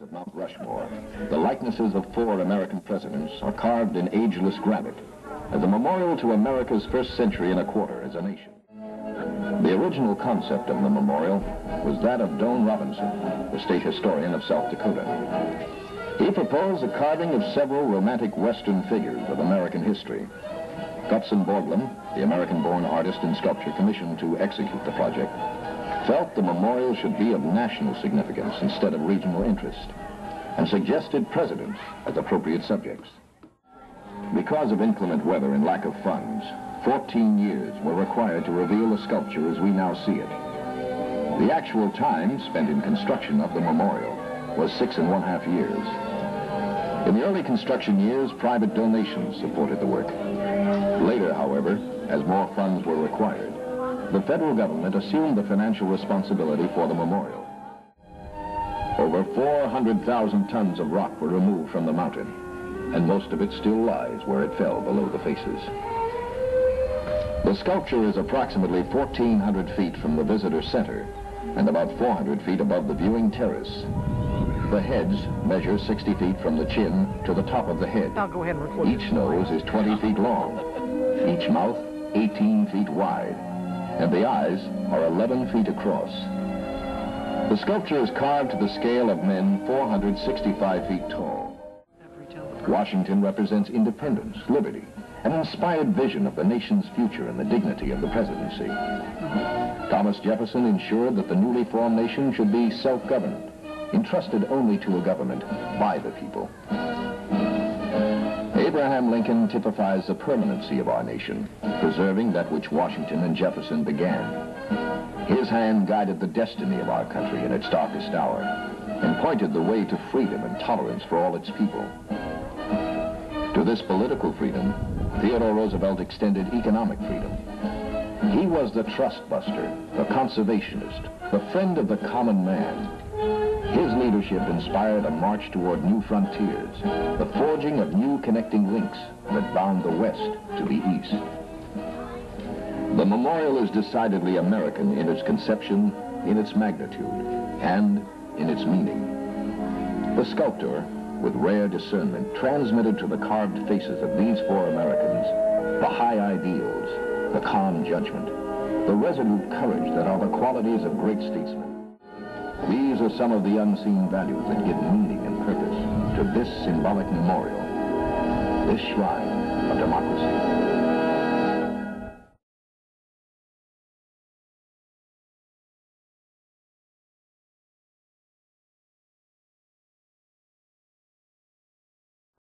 of Mount Rushmore, the likenesses of 4 American presidents are carved in ageless granite as a memorial to America's first century and a quarter as a nation. The original concept of the memorial was that of Doane Robinson, the state historian of South Dakota. He proposed the carving of several romantic Western figures of American history. Gutzon Borglum, the American-born artist and sculptor commissioned to execute the project, felt the memorial should be of national significance instead of regional interest, and suggested presidents as appropriate subjects. Because of inclement weather and lack of funds, 14 years were required to reveal the sculpture as we now see it. The actual time spent in construction of the memorial was 6½ years. In the early construction years, private donations supported the work. Later, however, as more funds were required, the federal government assumed the financial responsibility for the memorial. Over 400,000 tons of rock were removed from the mountain, and most of it still lies where it fell below the faces. The sculpture is approximately 1,400 feet from the visitor center and about 400 feet above the viewing terrace. The heads measure 60 feet from the chin to the top of the head. Now go ahead and record. Each nose is 20 feet long, each mouth 18 feet wide, and the eyes are 11 feet across. The sculpture is carved to the scale of men 465 feet tall. Washington represents independence, liberty, an inspired vision of the nation's future and the dignity of the presidency. Thomas Jefferson ensured that the newly formed nation should be self-governed, entrusted only to a government by the people. Abraham Lincoln typifies the permanency of our nation, preserving that which Washington and Jefferson began. His hand guided the destiny of our country in its darkest hour and pointed the way to freedom and tolerance for all its people. To this political freedom, Theodore Roosevelt extended economic freedom. He was the trust buster, the conservationist, the friend of the common man. His leadership inspired a march toward new frontiers, the forging of new connecting links that bound the West to the East. The memorial is decidedly American in its conception, in its magnitude, and in its meaning. The sculptor, with rare discernment, transmitted to the carved faces of these 4 Americans the high ideals, the calm judgment, the resolute courage that are the qualities of great statesmen. These are some of the unseen values that give meaning and purpose to this symbolic memorial, this shrine of democracy.